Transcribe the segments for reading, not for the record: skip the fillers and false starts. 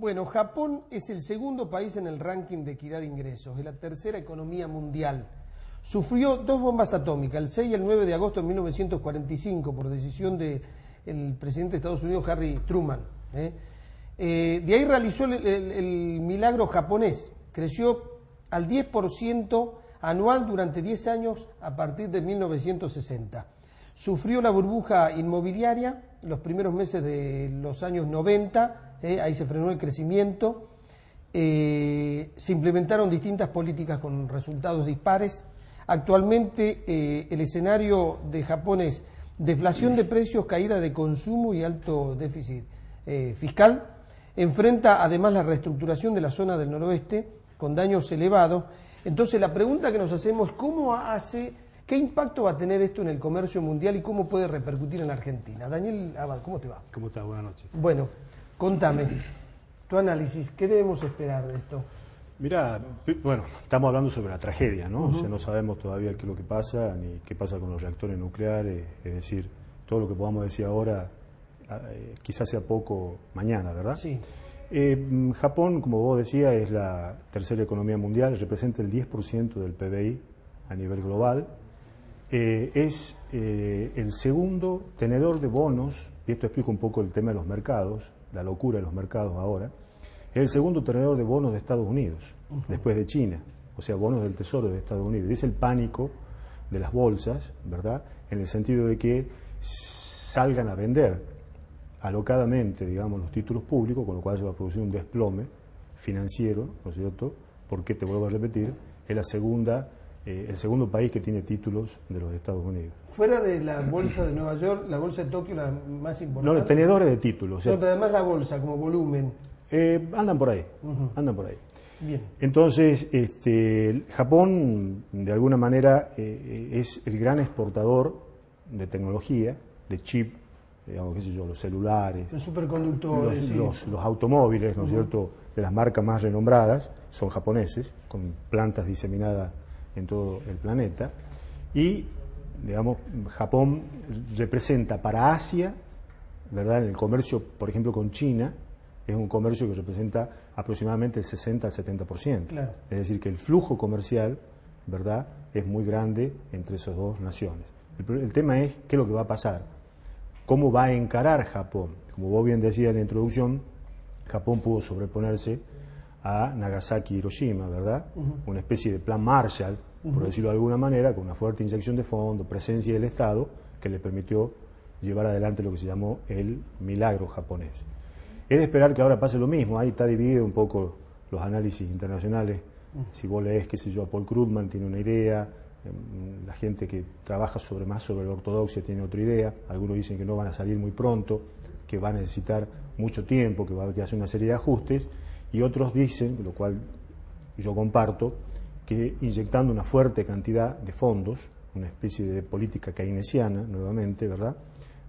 Bueno, Japón es el segundo país en el ranking de equidad de ingresos, es la tercera economía mundial. Sufrió dos bombas atómicas, el 6 y el 9 de agosto de 1945, por decisión del presidente de Estados Unidos, Harry Truman. De ahí realizó el milagro japonés, creció al 10% anual durante 10 años a partir de 1960. Sufrió la burbuja inmobiliaria los primeros meses de los años 90, ahí se frenó el crecimiento, se implementaron distintas políticas con resultados dispares. Actualmente el escenario de Japón es deflación de precios, caída de consumo y alto déficit fiscal. Enfrenta además la reestructuración de la zona del noroeste con daños elevados. Entonces la pregunta que nos hacemos es ¿qué impacto va a tener esto en el comercio mundial y cómo puede repercutir en Argentina? Daniel Abad, ¿cómo te va? ¿Cómo estás? Buenas noches. Bueno, contame, tu análisis, ¿qué debemos esperar de esto? Mirá, bueno, estamos hablando sobre la tragedia, ¿no? O sea, no sabemos todavía qué es lo que pasa, ni qué pasa con los reactores nucleares, es decir, todo lo que podamos decir ahora quizás sea poco mañana, ¿verdad? Sí. Japón, como vos decías, es la tercera economía mundial, representa el 10% del PBI a nivel global. Es el segundo tenedor de bonos, y esto explica un poco el tema de los mercados, la locura de los mercados ahora, es el segundo tenedor de bonos de Estados Unidos, después de China, o sea, bonos del Tesoro de Estados Unidos. Es el pánico de las bolsas, ¿verdad?, en el sentido de que salgan a vender alocadamente, digamos, los títulos públicos, con lo cual se va a producir un desplome financiero, ¿no es cierto?, porque, te vuelvo a repetir, es el segundo país que tiene títulos de los Estados Unidos. Fuera de la bolsa de Nueva York, la bolsa de Tokio la más importante. No, los tenedores de títulos. O sea, pero además la bolsa como volumen. Andan por ahí, andan por ahí. Bien. Entonces, Japón, de alguna manera, es el gran exportador de tecnología, de chip, digamos, qué sé yo, los celulares, Los superconductores, los automóviles, ¿no es cierto?, de las marcas más renombradas, son japoneses, con plantas diseminadas en todo el planeta, y, digamos, Japón representa para Asia, ¿verdad?, en el comercio, por ejemplo, con China, es un comercio que representa aproximadamente el 60 al 70%. Claro. Es decir, que el flujo comercial, ¿verdad?, es muy grande entre esas dos naciones. El tema es qué es lo que va a pasar, cómo va a encarar Japón. Como vos bien decías en la introducción, Japón pudo sobreponerse a Nagasaki y Hiroshima, ¿verdad? Una especie de plan Marshall, por decirlo de alguna manera, con una fuerte inyección de fondos, presencia del Estado, que le permitió llevar adelante lo que se llamó el milagro japonés. Es de esperar que ahora pase lo mismo. Ahí está dividido un poco los análisis internacionales. Si vos lees, qué sé yo, a Paul Krugman tiene una idea, la gente que trabaja más sobre la ortodoxia tiene otra idea. Algunos dicen que no van a salir muy pronto, que va a necesitar mucho tiempo, que va a haber que hacer una serie de ajustes, y otros dicen, lo cual yo comparto, que inyectando una fuerte cantidad de fondos, una especie de política keynesiana nuevamente, ¿verdad?,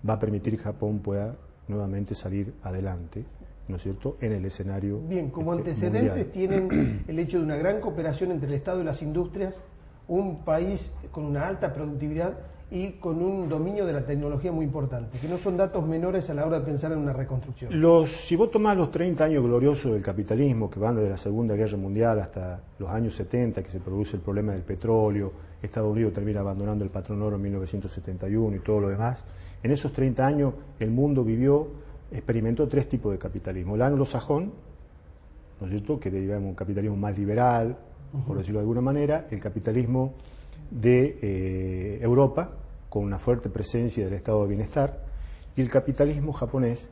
va a permitir que Japón pueda nuevamente salir adelante, ¿no es cierto?, en el escenario mundial. Bien, como antecedentes tienen el hecho de una gran cooperación entre el Estado y las industrias, un país con una alta productividad y con un dominio de la tecnología muy importante, que no son datos menores a la hora de pensar en una reconstrucción. Si vos tomás los 30 años gloriosos del capitalismo, que van desde la Segunda Guerra Mundial hasta los años 70, que se produce el problema del petróleo, Estados Unidos termina abandonando el patrón oro en 1971 y todo lo demás, en esos 30 años el mundo experimentó tres tipos de capitalismo. El anglosajón, ¿no es cierto?, que digamos un capitalismo más liberal, por decirlo de alguna manera, el capitalismo de Europa, con una fuerte presencia del estado de bienestar, y el capitalismo japonés,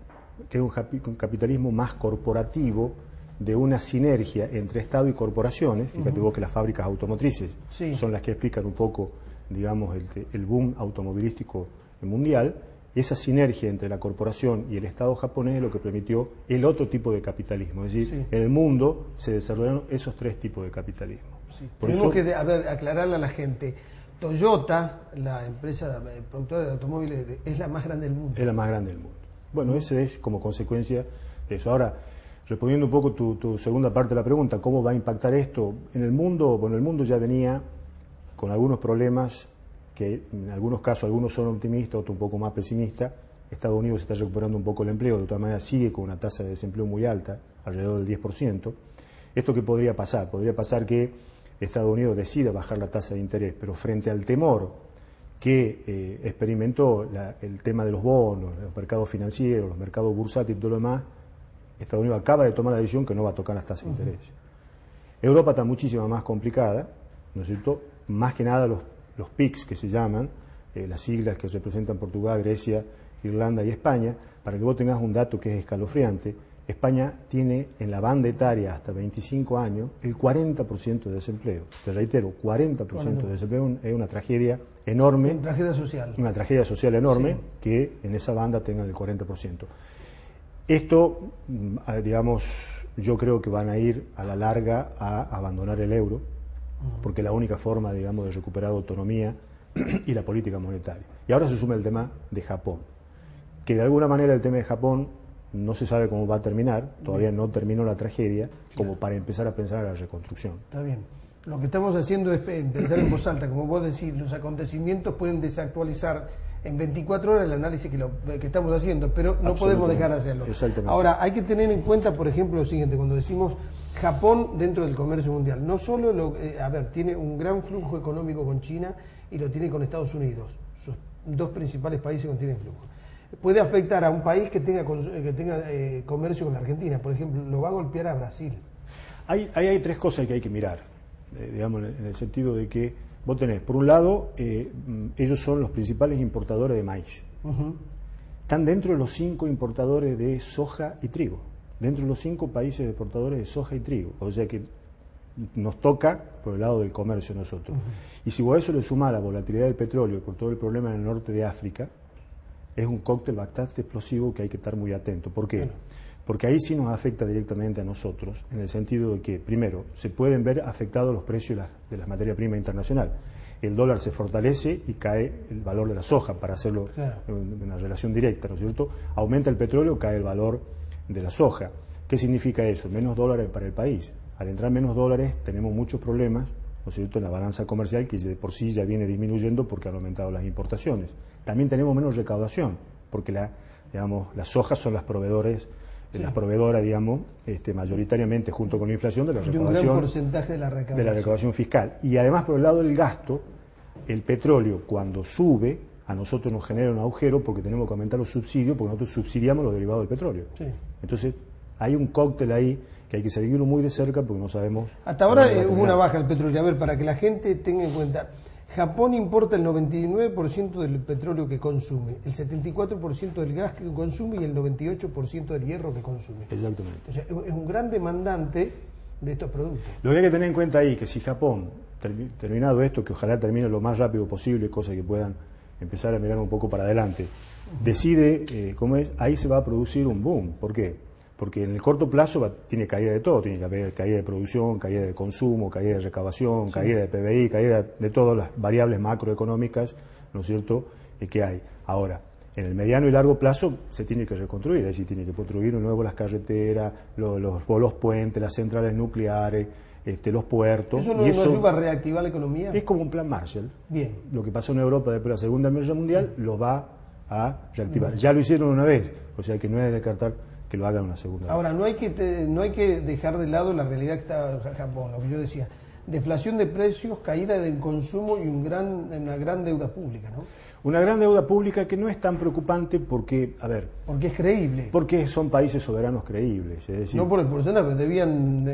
que es un capitalismo más corporativo, de una sinergia entre Estado y corporaciones. Fíjate vos que las fábricas automotrices son las que explican un poco, digamos, el boom automovilístico mundial. Esa sinergia entre la corporación y el Estado japonés es lo que permitió el otro tipo de capitalismo. Es decir, en el mundo se desarrollaron esos tres tipos de capitalismo. Tenemos que aclararle a la gente. Toyota, la empresa productora de automóviles, es la más grande del mundo. Es la más grande del mundo. Bueno, ese es como consecuencia de eso. Ahora, respondiendo un poco tu segunda parte de la pregunta, ¿cómo va a impactar esto? En el mundo, bueno, el mundo ya venía con algunos problemas que en algunos casos algunos son optimistas, otros un poco más pesimistas, Estados Unidos está recuperando un poco el empleo, de todas maneras sigue con una tasa de desempleo muy alta, alrededor del 10%. ¿Esto qué podría pasar? Podría pasar que Estados Unidos decida bajar la tasa de interés, pero frente al temor que experimentó el tema de los bonos, los mercados financieros, los mercados bursátiles y todo lo demás, Estados Unidos acaba de tomar la decisión que no va a tocar las tasas de interés. Europa está muchísimo más complicada, ¿no es cierto? Más que nada los PICs que se llaman, las siglas que representan Portugal, Grecia, Irlanda y España. Para que vos tengas un dato que es escalofriante, España tiene en la banda etaria hasta 25 años el 40% de desempleo. Te reitero, 40% de desempleo es una tragedia enorme. Una tragedia social. Una tragedia social enorme, sí, que en esa banda tengan el 40%. Esto, digamos, yo creo que van a ir a la larga a abandonar el euro, porque es la única forma, digamos, de recuperar autonomía y la política monetaria. Y ahora se suma el tema de Japón, que de alguna manera el tema de Japón no se sabe cómo va a terminar, todavía no terminó la tragedia, como para empezar a pensar en la reconstrucción. Está bien. Lo que estamos haciendo es pensar en voz alta, como vos decís, los acontecimientos pueden desactualizar en 24 horas el análisis que estamos haciendo, pero no podemos dejar de hacerlo. Ahora, hay que tener en cuenta, por ejemplo, lo siguiente, cuando decimos Japón dentro del comercio mundial, no solo, tiene un gran flujo económico con China y lo tiene con Estados Unidos, sus dos principales países que tienen flujo. Puede afectar a un país que tenga comercio con la Argentina, por ejemplo, lo va a golpear a Brasil. Hay tres cosas que hay que mirar, digamos, en el sentido de que vos tenés, por un lado, ellos son los principales importadores de maíz. Están dentro de los 5 importadores de soja y trigo, dentro de los 5 países exportadores de soja y trigo, o sea que nos toca por el lado del comercio nosotros. Y si vos a eso le sumás la volatilidad del petróleo por todo el problema en el norte de África, es un cóctel bastante explosivo que hay que estar muy atento. ¿Por qué? Porque ahí sí nos afecta directamente a nosotros, en el sentido de que, primero, se pueden ver afectados los precios de las materias primas internacional. El dólar se fortalece y cae el valor de la soja, para hacerlo en una relación directa, ¿no es cierto? Aumenta el petróleo, cae el valor de la soja. ¿Qué significa eso? Menos dólares para el país. Al entrar menos dólares tenemos muchos problemas, ¿no es cierto?, en la balanza comercial, que de por sí ya viene disminuyendo porque han aumentado las importaciones. También tenemos menos recaudación, porque las sojas son las proveedoras, digamos, mayoritariamente junto con la inflación de la recaudación, un gran porcentaje de la recaudación fiscal. Y además, por el lado del gasto, el petróleo cuando sube a nosotros nos genera un agujero porque tenemos que aumentar los subsidios, porque nosotros subsidiamos los derivados del petróleo. Entonces hay un cóctel ahí que hay que seguirlo muy de cerca porque no sabemos. Hasta ahora hubo una baja del petróleo. A ver, para que la gente tenga en cuenta, Japón importa el 99% del petróleo que consume, el 74% del gas que consume y el 98% del hierro que consume. Exactamente. O sea, es un gran demandante de estos productos. Lo que hay que tener en cuenta ahí es que si Japón, terminado esto, que ojalá termine lo más rápido posible, cosa que puedan empezar a mirar un poco para adelante, decide ahí se va a producir un boom. ¿Por qué? Porque en el corto plazo tiene caída de todo, tiene caída de producción, caída de consumo, caída de recaudación, caída de PBI, caída de todas las variables macroeconómicas, ¿no es cierto?, que hay. Ahora, en el mediano y largo plazo se tiene que reconstruir, es decir, tiene que construir de nuevo las carreteras, los puentes, las centrales nucleares, los puertos. ¿Eso no ayuda a reactivar la economía? Es como un plan Marshall. Bien. Lo que pasó en Europa después de la Segunda Guerra Mundial lo va a reactivar. Ya lo hicieron una vez, o sea que no es de descartar que lo hagan una segunda vez. Ahora, no hay que dejar de lado la realidad que está Japón, lo que yo decía. Deflación de precios, caída del consumo y una gran deuda pública, ¿no? Una gran deuda pública que no es tan preocupante porque, porque es creíble. Porque son países soberanos creíbles, es decir... No por el porcentaje, debían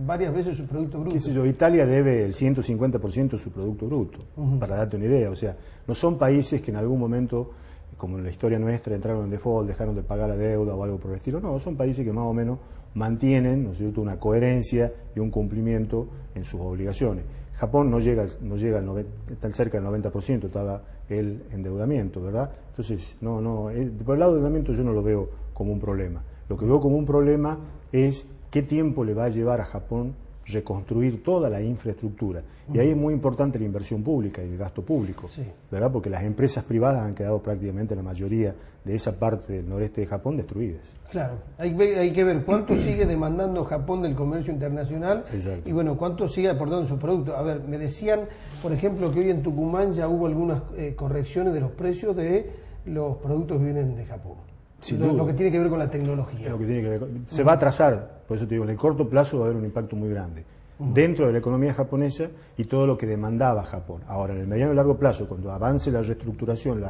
varias veces su Producto Bruto. Qué sé yo, Italia debe el 150% de su Producto Bruto, para darte una idea. O sea, no son países que en algún momento, como en la historia nuestra, entraron en default, dejaron de pagar la deuda o algo por el estilo. No, son países que más o menos mantienen, ¿no es cierto?, una coherencia y un cumplimiento en sus obligaciones. Japón no llega está cerca del 90%, estaba el endeudamiento, ¿verdad? Entonces, por el lado del endeudamiento yo no lo veo como un problema. Lo que veo como un problema es qué tiempo le va a llevar a Japón reconstruir toda la infraestructura. Y ahí es muy importante la inversión pública y el gasto público, ¿verdad? Porque las empresas privadas han quedado prácticamente la mayoría de esa parte del noreste de Japón destruidas. Claro, hay que ver cuánto sigue demandando Japón del comercio internacional. Exacto. Y bueno, cuánto sigue aportando su producto. A ver, me decían, por ejemplo, que hoy en Tucumán ya hubo algunas correcciones de los precios de los productos que vienen de Japón. Sin Lo duda. que tiene que ver con la tecnología. Lo que tiene que ver se va a atrasar, por eso te digo, en el corto plazo va a haber un impacto muy grande dentro de la economía japonesa y todo lo que demandaba Japón. Ahora, en el mediano y largo plazo, cuando avance la reestructuración,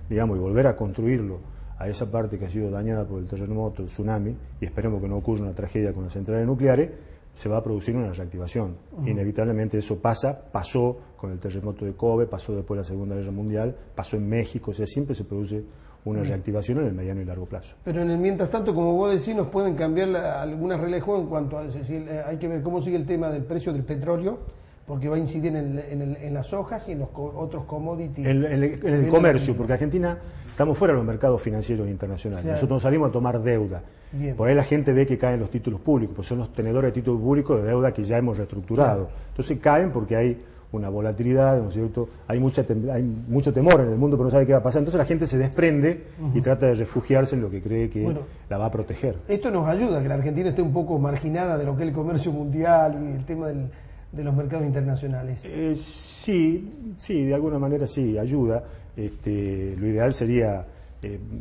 digamos, y volver a construirlo a esa parte que ha sido dañada por el terremoto, el tsunami, y esperemos que no ocurra una tragedia con las centrales nucleares, se va a producir una reactivación. Inevitablemente eso pasó con el terremoto de Kobe, pasó después de la Segunda Guerra Mundial, pasó en México, o sea, siempre se produce una reactivación en el mediano y largo plazo. Pero en el mientras tanto, como vos decís, nos pueden cambiar algunas reglas de juego en cuanto a, es decir, hay que ver cómo sigue el tema del precio del petróleo, porque va a incidir en las hojas y en los otros commodities. En el comercio, porque Argentina estamos fuera de los mercados financieros internacionales. Claro. Nosotros salimos a tomar deuda. Bien. Por ahí la gente ve que caen los títulos públicos, pues son los tenedores de títulos públicos de deuda que ya hemos reestructurado. Claro. Entonces caen porque hay una volatilidad, ¿no es cierto? Hay mucho temor en el mundo, pero no sabe qué va a pasar. Entonces la gente se desprende y trata de refugiarse en lo que cree que la va a proteger. Esto nos ayuda, que la Argentina esté un poco marginada de lo que es el comercio mundial y el tema de los mercados internacionales. Sí, de alguna manera sí, ayuda. Lo ideal sería,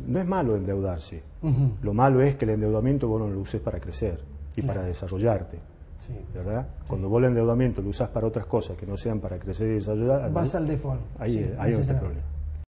no es malo endeudarse, lo malo es que el endeudamiento vos no lo uses para crecer y para desarrollarte. Sí. ¿Verdad? Cuando vos el endeudamiento lo usás para otras cosas que no sean para crecer y desarrollar, Vas al default. ahí Sí, hay otro problema.